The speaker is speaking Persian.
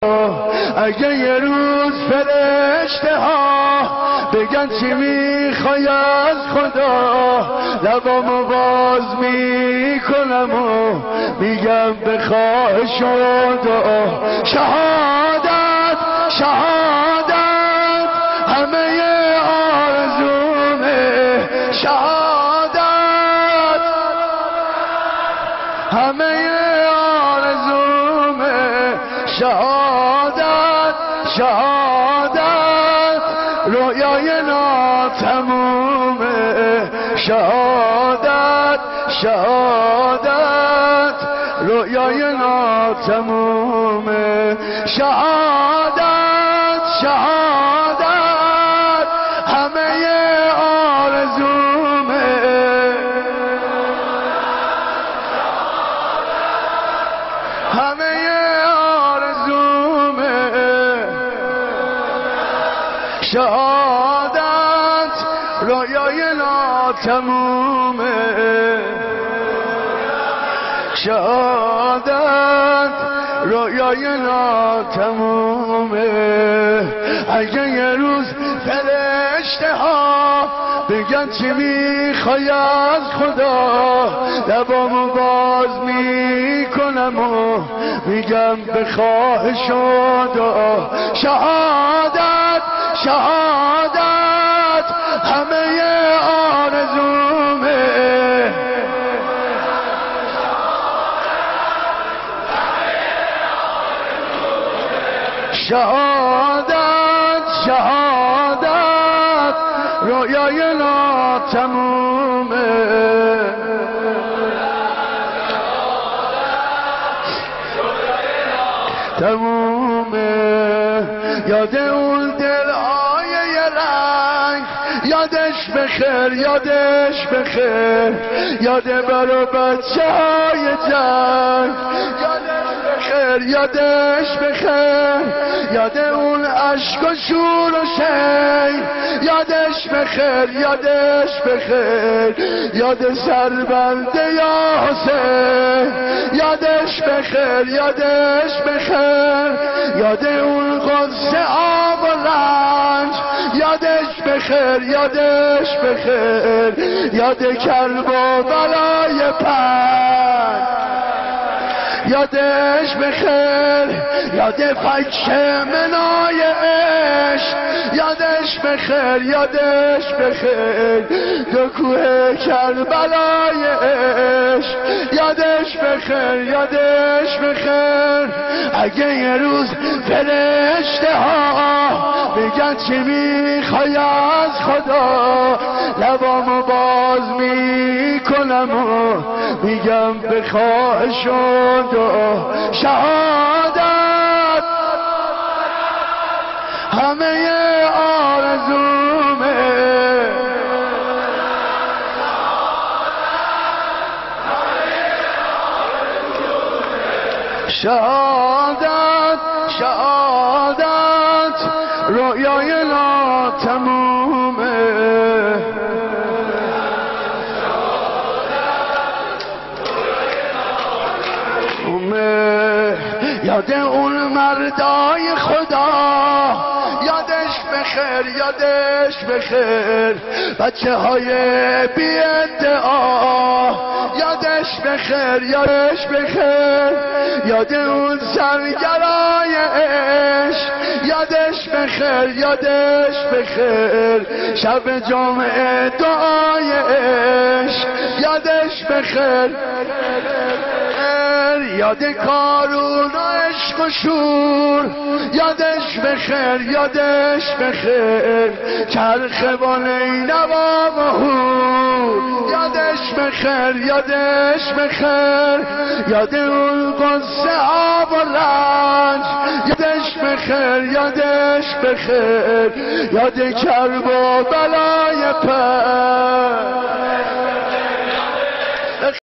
اگه یه روز فرشته ها بگن چی میخوای از خدا، لبامو باز میکنم و میگم بخواه شدا. شهادت شهادت همه آرزومه، شهادت همه آرزومه، شهادت شهادت رویای ناتمومه، شهادت شهادت رویای ناتمومه، شهادت شهادت همه آرزومه، همه آرزومه، شهادت رویای ناتمومه، شهادت رویای ناتمومه. اگه یه روز فرشته ها بگن چی میخوای از خدا، لبامو باز میکنم و میگم بخواه شدا. شهادت شهادت همه آرزومه، شهادت شهادت رویای ناتمومه، تمومه. یاد اون دلهای یه رنگ، یادش بخیر یادش بخیر، یاد برا بچه های جنگ، یادش بخیر، یاد اون عشق و شور و شیر، یادش بخیر یادش بخیر، یاد سربنده یا حسین، یادش بخیر یادش بخیر، یاد اون قدس آب و رنج، یادش بخیر یادش بخیر، یاد کرب و بلای پنج، یادش بخیر، یاد فکش منای عشق، یادش بخیر یادش بخیر، دو کوه کربلای عشق، یادش بخیر یادش بخیر. اگه یه روز فرشته ها بگن چی میخوای از خدا، لبامو باز میکنم و میگم بخواه شدا. شهادت همه آرزومه، شهادت شهادت رویای ناتمومه، یاد اون مردای خدا، یادش بخیر یادش بخیر، بچه های بی ادعا، یادش بخیر یادش بخیر، یاد اون سرگرای عشق، یادش بخیر یادش بخیر، شب جمعه دعای عشق، یادش بخیر، یاد کارون و عشق و شور، یادش بخیر یادش بخیر، چرخ با نینوا و هور، یادش بخیر یادش بخیر، یاد اون قدس آب و رنج، یادش بخیر یادش بخیر، یاد کرب و بلای پنج.